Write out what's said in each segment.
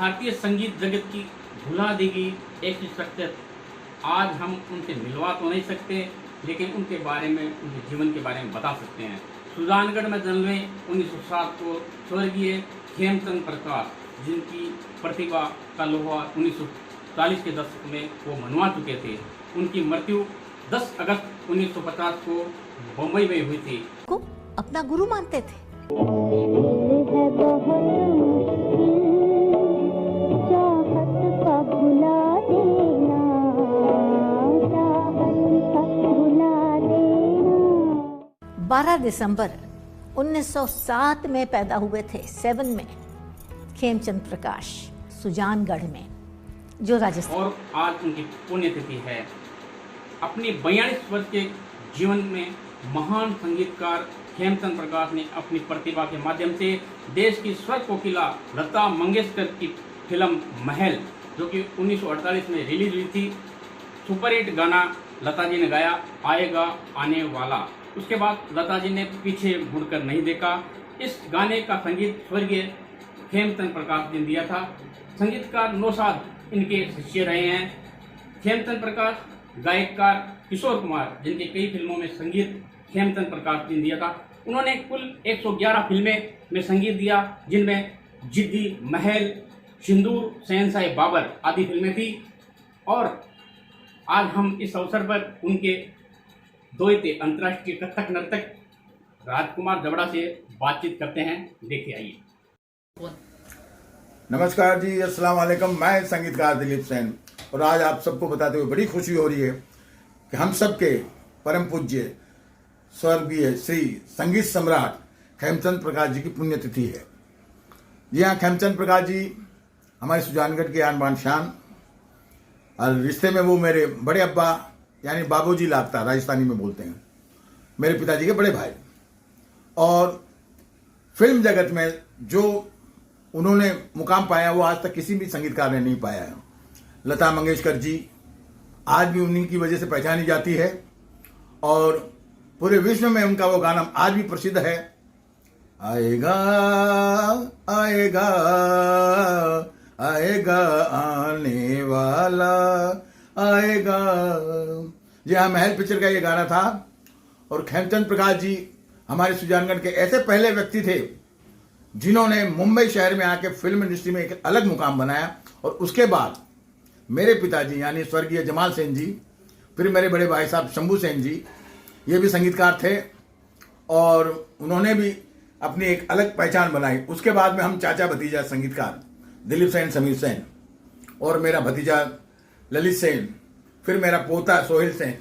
भारतीय संगीत जगत की भुला दी गई ऐसी शख्सियत। आज हम उनसे मिलवा तो नहीं सकते, लेकिन उनके बारे में, उनके जीवन के बारे में बता सकते हैं। सुजानगढ़ में जन्मे 1907 को स्वर्गीय खेमचंद प्रकाश, जिनकी प्रतिभा का लोहा 1940 के दशक में वो मनवा चुके थे। उनकी मृत्यु 10 अगस्त 1950 को बम्बई में हुई थी। को अपना गुरु मानते थे। बारह दिसंबर 1907 में पैदा हुए थे, 7 में, खेमचंद प्रकाश, सुजानगढ़ में, जो राजस्थान। और आज उनकी पुण्यतिथि है। अपनी 42 वर्ष के जीवन में महान संगीतकार खेमचंद प्रकाश ने अपनी प्रतिभा के माध्यम से देश की स्वर कोकिला लता मंगेशकर की फिल्म महल, जो कि 1948 में रिलीज हुई थी, सुपरहिट गाना लता जी ने गाया, आएगा आने वाला। उसके बाद लता जी ने पीछे मुड़कर नहीं देखा। इस गाने का संगीत स्वर्गीय खेमचंद प्रकाश ने दिया था। संगीतकार नौशाद इनके शिष्य रहे हैं। खेमचंद प्रकाश गायककार किशोर कुमार, जिनके कई फिल्मों में संगीत खेमचंद प्रकाश ने दिया था। उन्होंने कुल 111 फिल्में में संगीत दिया, जिनमें जिद्दी, महल, सिंदूर, शहंशाह बाबर आदि फिल्में थी। और आज हम इस अवसर पर उनके द्वैत अंतर्राष्ट्रीय कथक नर्तक राजकुमार जबड़ा से बातचीत करते हैं। देखिए, आइए। नमस्कार जी, अस्सलाम वालेकुम। मैं संगीतकार दिलीप सेन, और आज आप सबको बताते हुए बड़ी खुशी हो रही है कि हम सबके परम पूज्य स्वर्गीय श्री संगीत सम्राट खेमचंद प्रकाश जी की पुण्यतिथि है। जी हाँ, खेमचंद प्रकाश जी हमारे सुजानगढ़ के आन बान शान, और रिश्ते में वो मेरे बड़े अब्बा यानी बाबूजी लागता, राजस्थानी में बोलते हैं, मेरे पिताजी के बड़े भाई। और फिल्म जगत में जो उन्होंने मुकाम पाया वो आज तक किसी भी संगीतकार ने नहीं पाया है। लता मंगेशकर जी आज भी उन्हीं की वजह से पहचानी जाती है, और पूरे विश्व में उनका वो गाना आज भी प्रसिद्ध है, आएगा आएगा आएगा आने वाला आएगा। जी हाँ, महल पिक्चर का ये गाना था। और खेमचंद प्रकाश जी हमारे सुजानगढ़ के ऐसे पहले व्यक्ति थे जिन्होंने मुंबई शहर में आके फिल्म इंडस्ट्री में एक अलग मुकाम बनाया। और उसके बाद मेरे पिताजी यानी स्वर्गीय जमाल सेन जी, फिर मेरे बड़े भाई साहब शंभू सेन जी, ये भी संगीतकार थे, और उन्होंने भी अपनी एक अलग पहचान बनाई। उसके बाद में हम चाचा भतीजा संगीतकार दिलीप सेन, समीर सेन, और मेरा भतीजा ललित सेन, फिर मेरा पोता सोहेल सेन,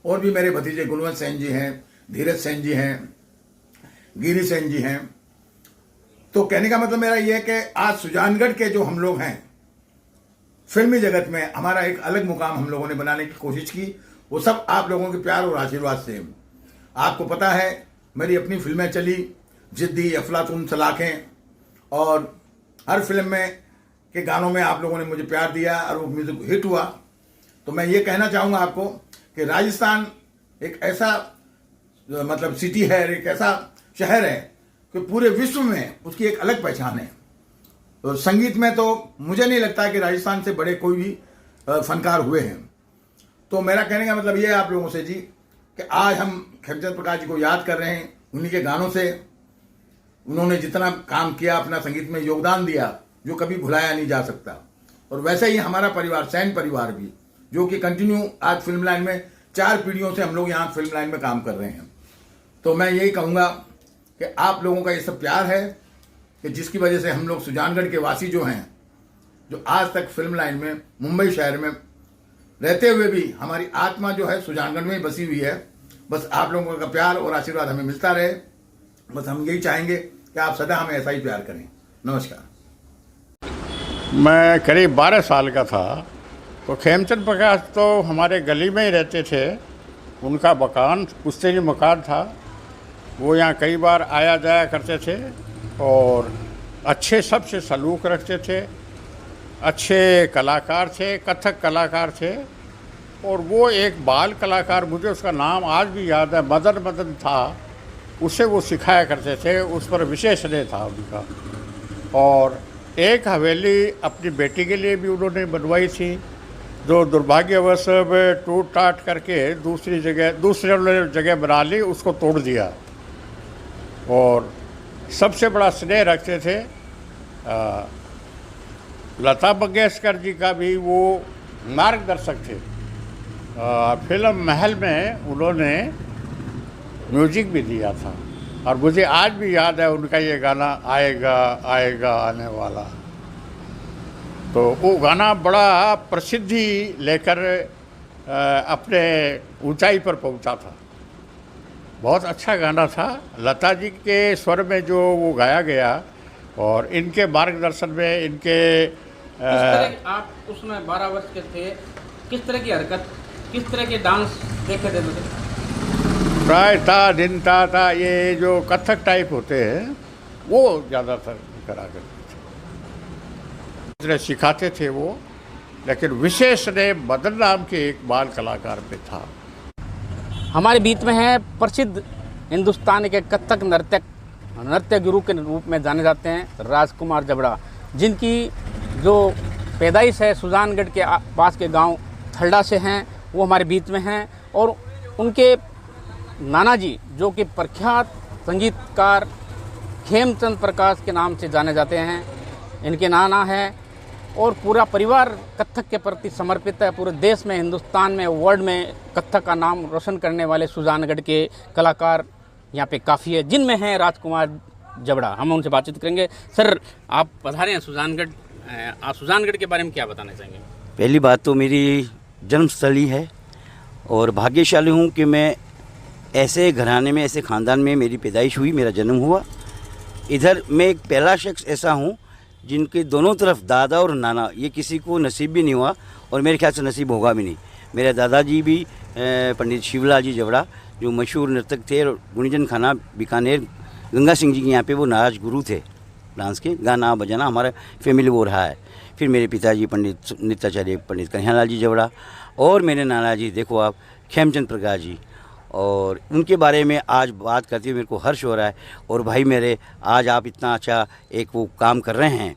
और भी मेरे भतीजे गुणवंत सेन जी हैं, धीरज सेन जी हैं, गिरी सेन जी हैं। तो कहने का मतलब मेरा यह है कि आज सुजानगढ़ के जो हम लोग हैं, फिल्मी जगत में हमारा एक अलग मुकाम हम लोगों ने बनाने की कोशिश की, वो सब आप लोगों के प्यार और आशीर्वाद से। आपको पता है मेरी अपनी फिल्में चली, जिद्दी, अफलातून, सलाखें, और हर फिल्म में के गानों में आप लोगों ने मुझे प्यार दिया और वो म्यूजिक हिट हुआ। तो मैं ये कहना चाहूँगा आपको कि राजस्थान एक ऐसा मतलब सिटी है, एक ऐसा शहर है कि पूरे विश्व में उसकी एक अलग पहचान है। तो संगीत में तो मुझे नहीं लगता कि राजस्थान से बड़े कोई भी फनकार हुए हैं। तो मेरा कहने का मतलब ये है आप लोगों से जी कि आज हम खेमचंद प्रकाश जी को याद कर रहे हैं उन्हीं के गानों से। उन्होंने जितना काम किया, अपना संगीत में योगदान दिया, जो कभी भुलाया नहीं जा सकता। और वैसे ही हमारा परिवार, सैन परिवार भी, जो कि कंटिन्यू आज फिल्म लाइन में 4 पीढ़ियों से हम लोग यहाँ फिल्म लाइन में काम कर रहे हैं। तो मैं यही कहूँगा कि आप लोगों का ये सब प्यार है कि जिसकी वजह से हम लोग सुजानगढ़ के वासी जो हैं, जो आज तक फिल्म लाइन में मुंबई शहर में रहते हुए भी हमारी आत्मा जो है सुजानगढ़ में ही बसी हुई है। बस आप लोगों का प्यार और आशीर्वाद हमें मिलता रहे। बस हम यही चाहेंगे कि आप सदा हमें ऐसा ही प्यार करें। नमस्कार। मैं करीब 12 साल का था तो खेमचंद प्रकाश तो हमारे गली में ही रहते थे। उनका मकान पुश्तैनी मकान था, वो यहाँ कई बार आया जाया करते थे और अच्छे सबसे सलूक रखते थे। अच्छे कलाकार थे, कथक कलाकार थे। और वो एक बाल कलाकार, मुझे उसका नाम आज भी याद है, मदन था, उसे वो सिखाया करते थे। उस पर विशेष स्नेह था उनका। और एक हवेली अपनी बेटी के लिए भी उन्होंने बनवाई थी, जो दुर्भाग्यवश टूट टाट करके दूसरी जगह बना ली, उसको तोड़ दिया। और सबसे बड़ा स्नेह रखते थे। लता मंगेशकर जी का भी वो मार्गदर्शक थे। फिल्म महल में उन्होंने म्यूजिक भी दिया था, और मुझे आज भी याद है उनका ये गाना, आएगा आएगा आने वाला। तो वो गाना बड़ा प्रसिद्धि लेकर अपने ऊंचाई पर पहुंचा था। बहुत अच्छा गाना था। लता जी के स्वर में जो वो गाया गया, और इनके मार्गदर्शन में इनके किस तरह आप उसमें 12 वर्ष के थे, किस तरह की हरकत, किस तरह के डांस देखे थे मुझे? प्रायता दिन था, ये जो कथक टाइप होते हैं वो ज़्यादातर करा करते थे, सिखाते थे वो। लेकिन विशेष ने मदन नाम के एक बाल कलाकार पे था। हमारे बीच में है प्रसिद्ध हिंदुस्तान के कथक नृत्य गुरु के रूप में जाने जाते हैं राजकुमार जबड़ा, जिनकी जो पैदाइश है सुजानगढ़ के पास के गांव थलड़ा से हैं, वो हमारे बीच में हैं। और उनके नाना जी, जो कि प्रख्यात संगीतकार खेमचंद प्रकाश के नाम से जाने जाते हैं, इनके नाना है। और पूरा परिवार कथक के प्रति समर्पित है। पूरे देश में, हिंदुस्तान में, वर्ल्ड में कथक का नाम रोशन करने वाले सुजानगढ़ के कलाकार यहाँ पे काफ़ी है, जिनमें हैं राजकुमार जबड़ा। हम उनसे बातचीत करेंगे। सर, आप पधारे हैं सुजानगढ़, आप सुजानगढ़ के बारे में क्या बताना चाहेंगे? पहली बात तो मेरी जन्मस्थली है, और भाग्यशाली हूँ कि मैं ऐसे घराने में, ऐसे ख़ानदान में मेरी पैदाइश हुई, मेरा जन्म हुआ। इधर मैं एक पहला शख्स ऐसा हूँ जिनके दोनों तरफ दादा और नाना, ये किसी को नसीब भी नहीं हुआ, और मेरे ख्याल से नसीब होगा भी नहीं। मेरे दादाजी भी पंडित शिवलाल जी जबड़ा, जो मशहूर नर्तक थे, और गुणीजन खाना बीकानेर गंगा सिंह जी के यहाँ पे वो नाराज गुरु थे डांस के, गाना बजाना हमारा फैमिली वो रहा है। फिर मेरे पिताजी पंडित नृत्याचार्य पंडित कन्हैयालाल जी जबड़ा, और मेरे नाना जी देखो आप खेमचंद प्रकाश जी, और उनके बारे में आज बात करते हुए मेरे को हर्ष हो रहा है। और भाई मेरे, आज आप इतना अच्छा एक वो काम कर रहे हैं,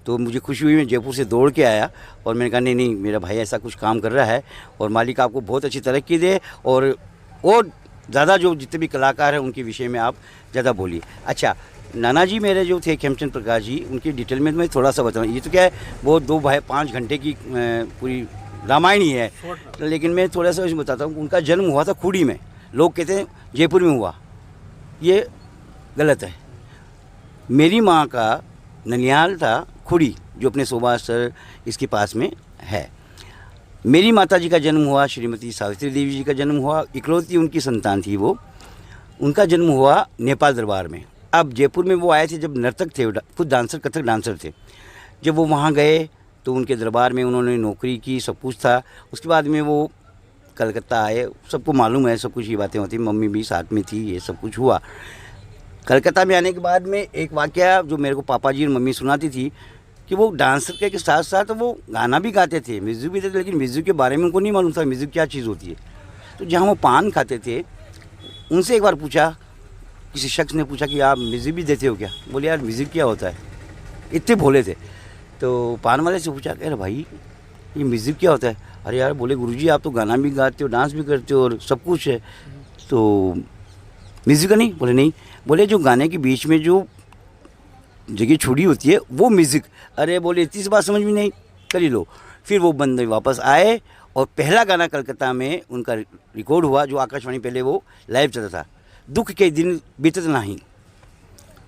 तो मुझे खुशी हुई। मैं जयपुर से दौड़ के आया, और मैंने कहा नहीं, मेरा भाई ऐसा कुछ काम कर रहा है, और मालिक आपको बहुत अच्छी तरक्की दे, और ज़्यादा जो जितने भी कलाकार हैं उनके विषय में आप ज़्यादा बोलिए। अच्छा, नाना जी मेरे जो थे खेमचंद प्रकाश जी, उनकी डिटेल में मैं थोड़ा सा बताऊँ। ये तो क्या है, वो 5 घंटे की पूरी रामायण ही है, लेकिन मैं थोड़ा सा इसमें बताता हूँ। उनका जन्म हुआ था खूड़ी में, लोग कहते हैं जयपुर में हुआ, ये गलत है। मेरी माँ का ननिहाल था खूड़ी, जो अपने सुभाष सर इसके पास में है। मेरी माता जी का जन्म हुआ, श्रीमती सावित्री देवी जी का जन्म हुआ, इकलौती उनकी संतान थी वो, उनका जन्म हुआ नेपाल दरबार में। अब जयपुर में वो आए थे जब नर्तक थे, खुद डांसर, कथक डांसर थे। जब वो वहाँ गए तो उनके दरबार में उन्होंने नौकरी की, सब कुछ था। उसके बाद में वो कलकत्ता आए, सबको मालूम है, सब कुछ ये बातें होती, मम्मी भी साथ में थी, ये सब कुछ हुआ। कलकत्ता में आने के बाद में एक वाक़या जो मेरे को पापा जी और मम्मी सुनाती थी, कि वो डांसर के साथ साथ वो गाना भी गाते थे, म्यूज़िक भी देते, लेकिन म्यूज़िक के बारे में उनको नहीं मालूम था म्यूज़िक क्या चीज़ होती है। तो जहाँ वो पान खाते थे, उनसे एक बार पूछा, किसी शख्स ने पूछा कि आप म्यूज़िक भी देते हो क्या? बोले यार म्यूज़िक क्या होता है, इतने भोले थे। तो पान वाले से पूछा, कह रहे भाई ये म्यूज़िक क्या होता है? अरे यार, बोले गुरुजी आप तो गाना भी गाते हो, डांस भी करते हो, और सब कुछ है, तो म्यूज़िक का नहीं? बोले नहीं। बोले जो गाने के बीच में जो जगह छोड़ी होती है वो म्यूज़िक। अरे बोले इतनी सी बात समझ में नहीं, कर ही लो। फिर वो बंदे वापस आए, और पहला गाना कलकत्ता में उनका रिकॉर्ड हुआ, जो आकाशवाणी पहले वो लाइव चलता था, दुख के दिन बीतत नहीं।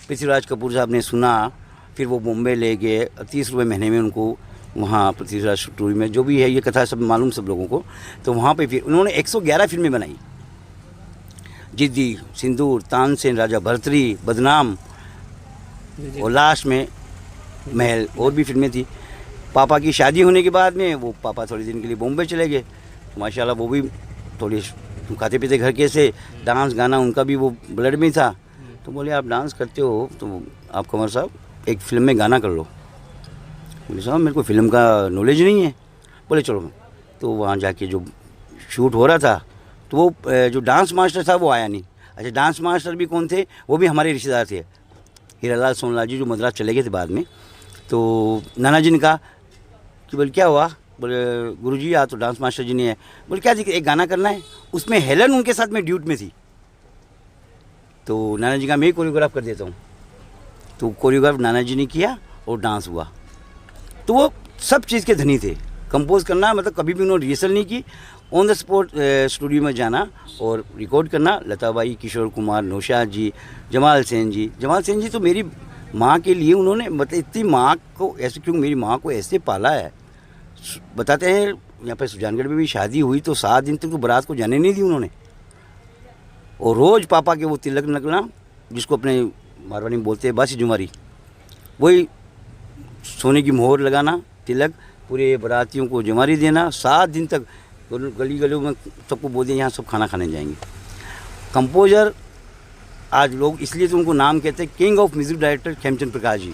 पृथ्वीराज कपूर साहब ने सुना, फिर वो बॉम्बे ले गए, 30 रुपये महीने में उनको वहाँ पृथ्वीराज स्टोरी में, जो भी है ये कथा सब मालूम सब लोगों को। तो वहाँ पे फिर उन्होंने 111 फिल्में बनाई, जिद्दी, सिंदूर, तानसेन, राजा भरतरी, बदनाम, और लास्ट में महल, और भी फिल्में थी। पापा की शादी होने के बाद में वो पापा थोड़े दिन के लिए बॉम्बे चले गए, तो माशाल्लाह वो भी थोड़ी खाते पीते घर के से, डांस गाना उनका भी वो ब्लड में था। तो बोले आप डांस करते हो तो आप कंवर साहब एक फ़िल्म में गाना कर लो। बोले साहब मेरे को फ़िल्म का नॉलेज नहीं है। बोले चलो। तो वहाँ जाके जो शूट हो रहा था, तो वो जो डांस मास्टर था वो आया नहीं। अच्छा, डांस मास्टर भी कौन थे? वो भी हमारे रिश्तेदार थे, हीरालाल सोनलाल जी, जो मद्रास चले गए थे बाद में। तो नाना जी ने कहा कि बोले क्या हुआ, बोले गुरुजी आज तो डांस मास्टर जी नहीं है। बोले क्या जी एक गाना करना है, उसमें हेलन उनके साथ में ड्यूट में थी। तो नाना जी का मैं ही कोरियोग्राफ कर देता हूँ। तो कोरियोग्राफ नाना जी ने किया और डांस हुआ। तो वो सब चीज़ के धनी थे। कंपोज करना मतलब कभी भी उन्होंने रिहर्सल नहीं की, ऑन द स्पॉट स्टूडियो में जाना और रिकॉर्ड करना। लताबाई, किशोर कुमार, नौशाद जी, जमाल सेन जी तो मेरी माँ के लिए उन्होंने मतलब इतनी माँ को ऐसे, क्यों मेरी माँ को ऐसे पाला है। बताते हैं यहाँ पे सुजानगढ़ में भी शादी हुई तो 7 दिन तक तो बारात को जाने नहीं दी उन्होंने। और रोज़ पापा के वो तिलक लगना, जिसको अपने मारवाड़ी में बोलते हैं बासी जुमारी, वही सोने की मोहर लगाना, तिलक, पूरे बारातियों को जुमारी देना। 7 दिन तक गली गलियों में सबको बोल दिया यहाँ सब खाना खाने जाएंगे। कंपोजर आज लोग इसलिए तो उनको नाम कहते हैं king of music director Khemchand Prakash ji.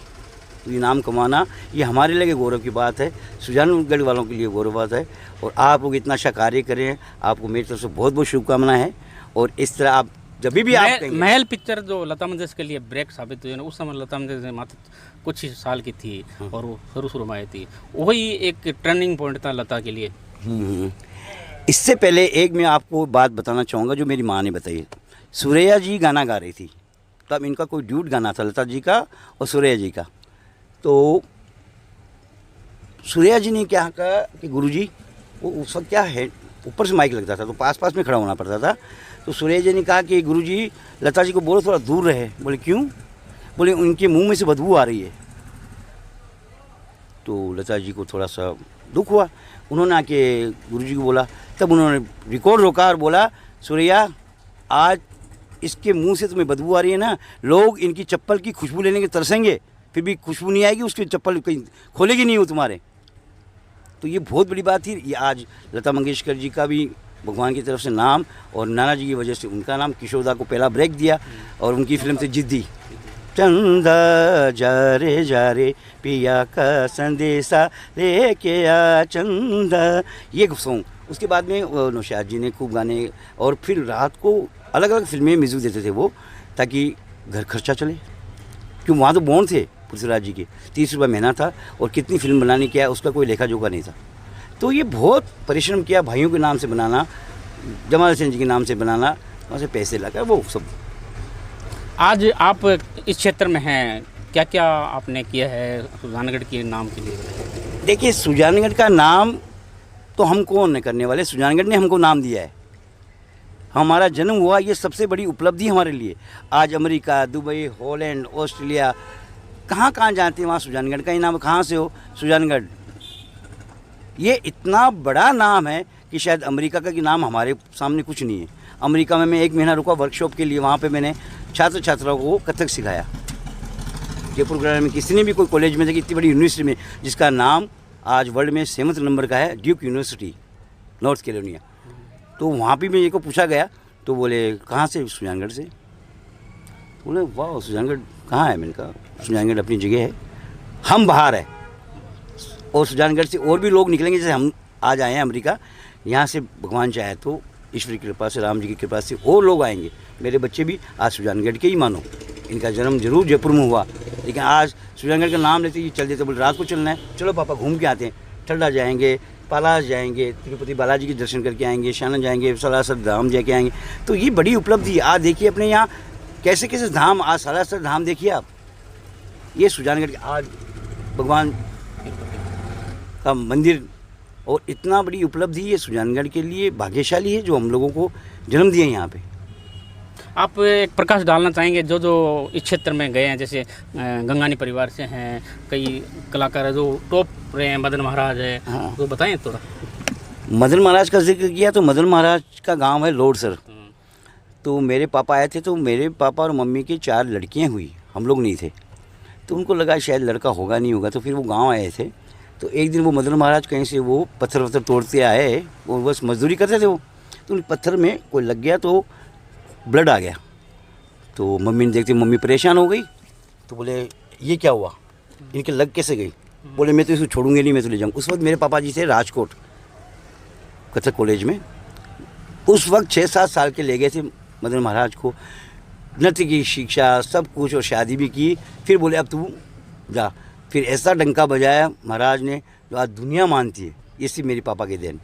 तो ये नाम कमाना ये हमारे लिए गौरव की बात है, सुजानगढ़ वालों के लिए गौरव बात है। और आप लोग इतना अच्छा कार्य करें, आपको मेरी तरफ से बहुत बहुत शुभकामनाएं है। और इस तरह आप जब भी आप कहेंगे। महल पिक्चर जो लता मंगेशकर के लिए ब्रेक साबित हुई ना, उस समय लता मंगेशकर मात्र कुछ ही साल की थी और वो शुरू में आई थी, वही एक टर्निंग पॉइंट था लता के लिए। इससे पहले एक मैं आपको बात बताना चाहूँगा जो मेरी माँ ने बताई। सुरैया जी गाना गा रही थी, तब इनका कोई ड्यूट गाना था लता जी का और सुरैया जी का। तो सुरैया जी ने क्या कहा कि गुरुजी, वो उस वक्त क्या है ऊपर से माइक लगता था तो पास पास में खड़ा होना पड़ता था। तो सुरैया जी ने कहा कि गुरुजी लता जी को बोलो थोड़ा दूर रहे। बोले क्यों? बोले उनके मुंह में से बदबू आ रही है। तो लता जी को थोड़ा सा दुख हुआ, उन्होंने आके गुरुजी को बोला। तब उन्होंने रिकॉर्ड रोका और बोला सुरैया आज इसके मुंह से तुम्हें बदबू आ रही है ना, लोग इनकी चप्पल की खुशबू लेने के तरसेंगे, फिर भी खुशबू नहीं आएगी, उसकी चप्पल कहीं खोलेगी नहीं वो तुम्हारे। तो ये बहुत बड़ी बात थी। ये आज लता मंगेशकर जी का भी भगवान की तरफ से नाम और नाना जी की वजह से उनका नाम, किशोरदा को पहला ब्रेक दिया और उनकी फिल्म से जिद्दी, चंदा जा रे पिया का संदेशा लेके आ चंदा, ये सॉन्ग। उसके बाद में नौशाद जी ने खूब गाने और फिर रात को अलग अलग फिल्में म्यूजिक देते थे वो, ताकि घर खर्चा चले। क्यों वहाँ तो बॉन्ड थे पृथ्वीराज जी के, 30 रुपये महीना था और कितनी फिल्म बनाने की है उसका कोई लेखा जोखा नहीं था। तो ये बहुत परिश्रम किया, भाइयों के नाम से बनाना, जमाल सेन जी के नाम से बनाना, वहाँ से पैसे लगा वो सब। आज आप इस क्षेत्र में हैं, क्या क्या आपने किया है सुजानगढ़ के नाम के लिए? देखिए सुजानगढ़ का नाम तो हम कौन नहीं करने वाले, सुजानगढ़ ने हमको नाम दिया है। हमारा जन्म हुआ ये सबसे बड़ी उपलब्धि हमारे लिए। आज अमेरिका, दुबई, हॉलैंड, ऑस्ट्रेलिया, कहाँ कहाँ जानते हैं, वहाँ सुजानगढ़ का ही नाम। कहाँ से हो? सुजानगढ़। ये इतना बड़ा नाम है कि शायद अमेरिका का कि नाम हमारे सामने कुछ नहीं है। अमेरिका में मैं 1 महीना रुका वर्कशॉप के लिए, वहाँ पे मैंने छात्र छात्राओं को कथक सिखाया। जयपुर ग्रामीण में किसी ने भी कोई कॉलेज में, इतनी बड़ी यूनिवर्सिटी में जिसका नाम आज वर्ल्ड में 7वें नंबर का है, ड्यूक यूनिवर्सिटी, नॉर्थ कैरोलिना। तो वहाँ भी मेरे को पूछा गया तो बोले कहाँ से? सुजानगढ़ से। बोले वाह सुजानगढ़ कहाँ है? मैंने कहा सुजानगढ़ अपनी जगह है, हम बाहर है और सुजानगढ़ से और भी लोग निकलेंगे। जैसे हम आज आए हैं अमेरिका, यहाँ से भगवान चाहे तो ईश्वर की कृपा से, राम जी की कृपा से और लोग आएंगे। मेरे बच्चे भी आज सुजानगढ़ के ही मानो, इनका जन्म जरूर जयपुर में हुआ लेकिन आज सुजानगढ़ का नाम लेते ही चल देते। बोले रात को चलना है, चलो पापा घूम के आते हैं, ठंडा जाएंगे, पालास जाएंगे, तिरुपति बालाजी के दर्शन करके आएंगे, शानन जाएंगे, सलासर धाम जाके आएंगे। तो ये बड़ी उपलब्धि। आज देखिए अपने यहाँ कैसे कैसे धाम, आज सलासर धाम देखिए आप, ये सुजानगढ़ के आज भगवान का मंदिर। और इतना बड़ी उपलब्धि ये सुजानगढ़ के लिए भाग्यशाली है जो हम लोगों को जन्म दिए यहाँ पे। आप एक प्रकाश डालना चाहेंगे जो जो इस क्षेत्र में गए हैं, जैसे गंगानी परिवार से हैं, कई कलाकार हैं जो टॉप रहे हैं, मदन महाराज है, हाँ। तो बताएं थोड़ा। मदन महाराज का जिक्र किया तो मदन महाराज का गांव है लोडसर। तो मेरे पापा आए थे तो मेरे पापा और मम्मी की 4 लड़कियां हुई, हम लोग नहीं थे। तो उनको लगा शायद लड़का होगा नहीं होगा, तो फिर वो गांव आए थे। तो एक दिन वो मदन महाराज कहीं से वो पत्थर वत्थर तोड़ते आए, वो बस मजदूरी करते थे वो, तो उन पत्थर में कोई लग गया तो ब्लड आ गया। तो मम्मी ने देखते, मम्मी परेशान हो गई। तो बोले ये क्या हुआ, इनके लग कैसे गई? बोले मैं तो इसको छोड़ूंगी नहीं, मैं तो ले जाऊँगा। उस वक्त मेरे पापा जी थे राजकोट कथक कॉलेज में, उस वक्त 6-7 साल के ले गए थे मदन महाराज को, नृत्य की शिक्षा सब कुछ और शादी भी की। फिर बोले अब तू जा। फिर ऐसा डंका बजाया महाराज ने जो आज दुनिया मानती है। ये सिर्फ मेरे पापा के देन।